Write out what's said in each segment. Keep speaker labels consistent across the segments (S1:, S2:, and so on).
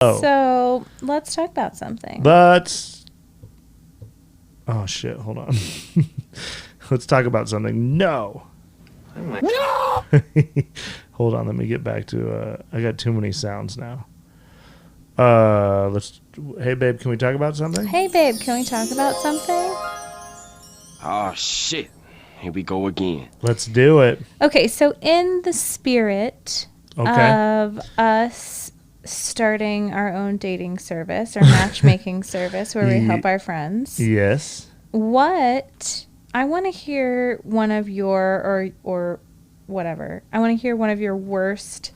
S1: So let's talk about something.
S2: Oh shit, hold on. Let's talk about something. No.
S3: No!
S2: Hold on, let me get back to I got too many sounds now. Hey babe, can we talk about something?
S1: Hey babe, can we talk about something?
S3: Oh shit. Here we go again.
S2: Let's do it.
S1: Okay, so in the spirit of us starting our own dating service or matchmaking service where we help our friends.
S2: Yes.
S1: I want to hear one of your or whatever. I want to hear one of your worst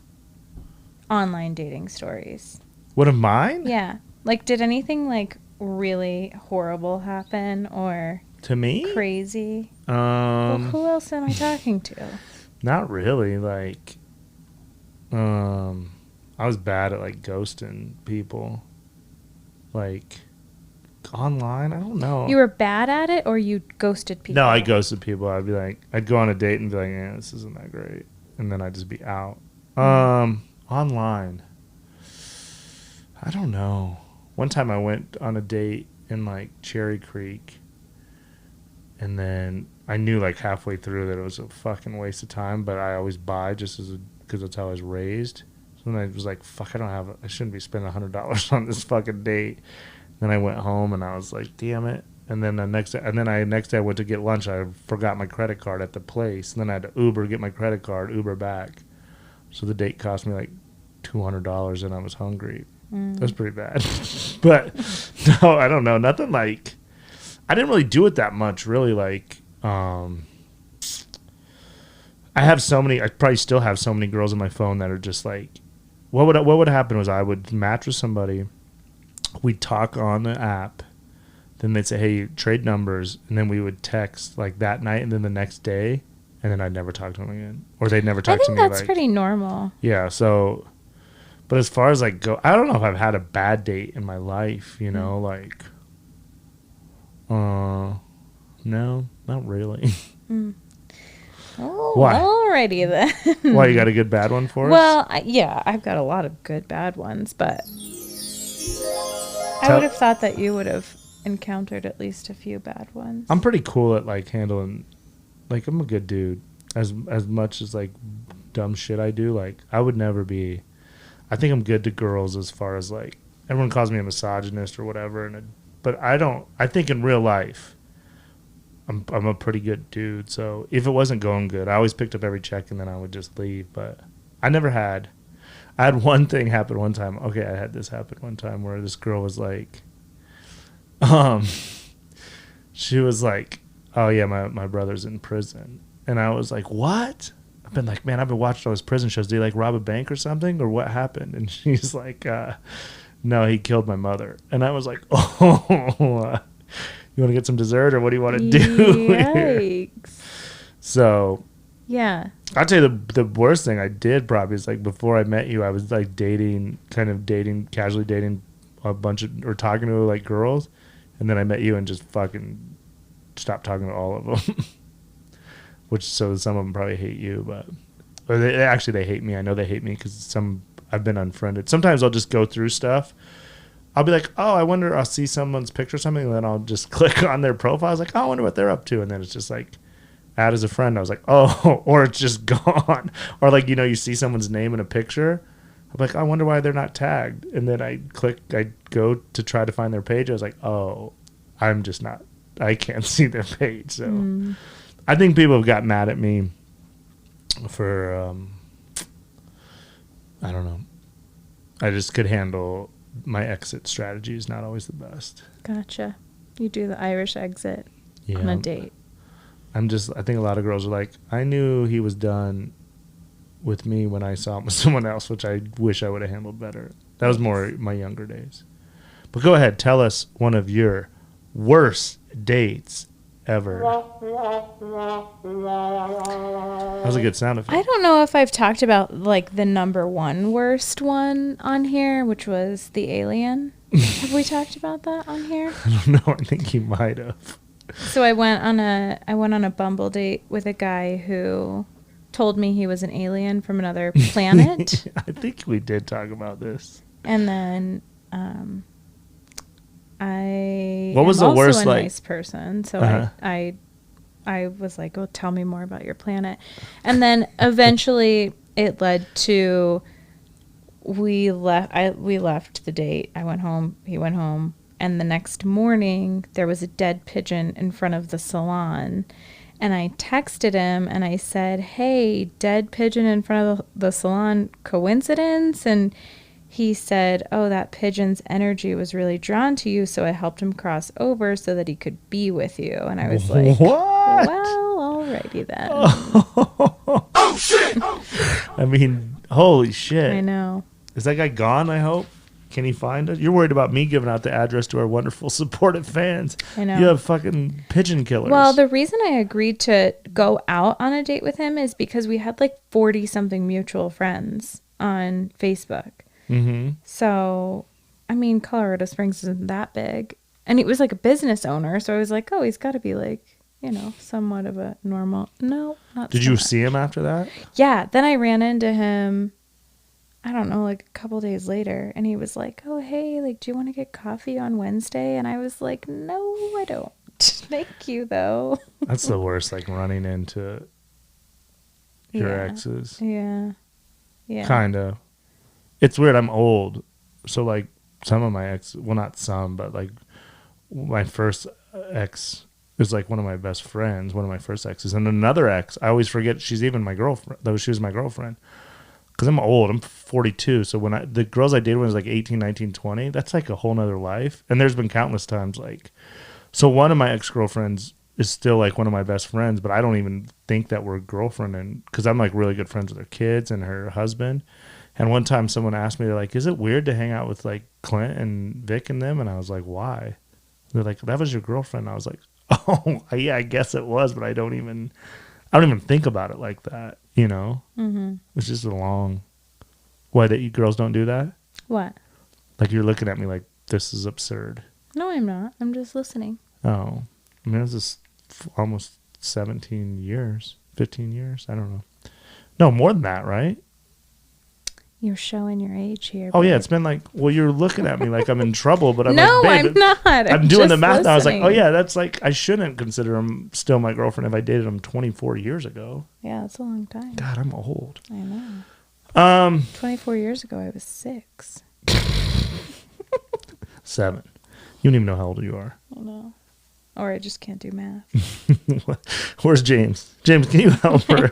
S1: online dating stories.
S2: One of mine?
S1: Yeah. Like, did anything like really horrible happen or
S2: to me?
S1: Crazy? Well, who else am I talking to?
S2: Not really. Like, I was bad at like ghosting people. Like, online, I don't know.
S1: You were bad at it, or you ghosted people?
S2: No, I ghosted people. I'd be like, I'd go on a date and be like, "Yeah, this isn't that great," and then I'd just be out. Online, I don't know. One time I went on a date in like Cherry Creek, and then I knew like halfway through that it was a fucking waste of time. But I always buy just because that's how I was raised. So then I was like, "Fuck, I shouldn't be spending $100 on this fucking date." Then I went home and I was like, "Damn it!" And then the next day, I went to get lunch. I forgot my credit card at the place, and then I had to Uber, get my credit card, Uber back. So the date cost me like $200, and I was hungry. That's pretty bad. But no, I don't know. Nothing like. I didn't really do it that much, really. Like, I have so many. I probably still have so many girls on my phone that are just like. What would happen was I would match with somebody. We'd talk on the app. Then they'd say, "Hey, trade numbers," and then we would text like that night, and then the next day, and then I'd never talk to them again, or they'd never talk to me.
S1: I think that's pretty normal.
S2: Yeah. So, but as far as like I don't know if I've had a bad date in my life. You know, like, no, not really.
S1: Oh,
S2: why?
S1: Alrighty then.
S2: Why, you got a good bad one for us?
S1: Well, yeah, I've got a lot of good bad ones, but I would have thought that you would have encountered at least a few bad ones.
S2: I'm pretty cool at like handling, like I'm a good dude. As much as like dumb shit I do, like I would never be. I think I'm good to girls as far as like everyone calls me a misogynist or whatever, but I don't. I think in real life, I'm a pretty good dude. So if it wasn't going good, I always picked up every check and then I would just leave. But I never had. I had one thing happen one time. Okay, I had this happen one time where this girl was like, she was like, "Oh yeah, my brother's in prison," and I was like, "What?" I've been like, "Man, I've been watching all his prison shows. Did he like rob a bank or something, or what happened?" And she's like, "No, he killed my mother." And I was like, "Oh, you want to get some dessert, or what do you want to do?"
S1: Yikes.
S2: So.
S1: Yeah.
S2: I'll tell you the worst thing I did probably is like before I met you, I was like casually dating a bunch of, or talking to like girls. And then I met you and just fucking stopped talking to all of them. Which, so some of them probably hate you, but, or they hate me. I know they hate me because I've been unfriended. Sometimes I'll just go through stuff. I'll be like, oh, I wonder, I'll see someone's picture or something. And then I'll just click on their profile. I was like, oh, I wonder what they're up to. And then it's just like, add as a friend. I was like, oh, or it's just gone. Or like, you know, you see someone's name in a picture. I'm like, I wonder why they're not tagged. And then I go to try to find their page. I was like, oh, I'm just not, I can't see their page. So I think people have got mad at me for, I don't know. I just could handle my exit strategy is not always the best.
S1: Gotcha. You do the Irish exit on a date.
S2: I think a lot of girls are like, I knew he was done with me when I saw him with someone else, which I wish I would have handled better. That was more my younger days. But go ahead, tell us one of your worst dates ever. That was a good sound effect.
S1: I don't know if I've talked about like the number one worst one on here, which was the alien. Have we talked about that on here?
S2: I don't know. I think you might have.
S1: So I went on a Bumble date with a guy who told me he was an alien from another planet.
S2: I think we did talk about this.
S1: And then I
S2: What was
S1: am
S2: the
S1: also
S2: worst,
S1: a
S2: like-
S1: nice person, so
S2: Uh-huh.
S1: I was like, "Oh, tell me more about your planet." And then eventually it led to we left the date. I went home, he went home, and the next morning there was a dead pigeon in front of the salon. And I texted him and I said, "Hey, dead pigeon in front of the salon, coincidence?" And he said, "Oh, that pigeon's energy was really drawn to you, so I helped him cross over so that he could be with you." And I was like,
S2: What?
S1: "Well, alrighty then."
S2: Oh shit! I mean, holy shit!
S1: I know.
S2: Is that guy gone? I hope. Can he find us? You're worried about me giving out the address to our wonderful supportive fans.
S1: I know.
S2: You have fucking pigeon killers.
S1: Well, the reason I agreed to go out on a date with him is because we had like 40 something mutual friends on Facebook.
S2: Mm-hmm.
S1: So, I mean, Colorado Springs isn't that big. And he was like a business owner. So I was like, oh, he's got to be like, somewhat of a normal. No, not
S2: Did
S1: so
S2: you
S1: much.
S2: see him after that?
S1: Yeah. Then I ran into him, I don't know, like a couple days later. And he was like, oh, hey, like, do you want to get coffee on Wednesday? And I was like, no, I don't. Thank you, though.
S2: That's the worst, like running into your
S1: Yeah.
S2: exes.
S1: Yeah. Yeah.
S2: Kind of. It's weird. I'm old. So, like, some of my ex, well, not some, but like my first ex is like one of my best friends, one of my first exes. And another ex, I always forget she's even my girlfriend, though she was my girlfriend. Because I'm old. I'm 42. So when the girls I dated when I was like 18, 19, 20, that's like a whole nother life. And there's been countless times like, so one of my ex-girlfriends is still like one of my best friends, but I don't even think that we're girlfriend, and because I'm like really good friends with her kids and her husband. And one time someone asked me, they're like, is it weird to hang out with like Clint and Vic and them? And I was like, why? They're like, that was your girlfriend. I was like, oh yeah, I guess it was, but I don't even think about it like that,
S1: Mm-hmm.
S2: It's just a long. Why, that you girls don't do that?
S1: What?
S2: Like, you're looking at me like this is absurd.
S1: No, I'm not. I'm just listening.
S2: Oh, I mean, this is almost 17 years, 15 years. I don't know. No, more than that, right?
S1: You're showing your age here.
S2: Oh, yeah.
S1: babe.
S2: It's been like, well, you're looking at me like I'm in trouble, but I'm
S1: No,
S2: like, babe,
S1: I'm not.
S2: I'm doing the
S1: just
S2: math now. I was like, oh,
S1: listening.
S2: yeah, that's like, I shouldn't consider him still my girlfriend if I dated him 24 years ago.
S1: Yeah, that's a long time.
S2: God, I'm old.
S1: I know. 24 years ago, I was 6.
S2: 7. You don't even know how old you are.
S1: I know. Or I just can't do math.
S2: Where's James? James, can you help her?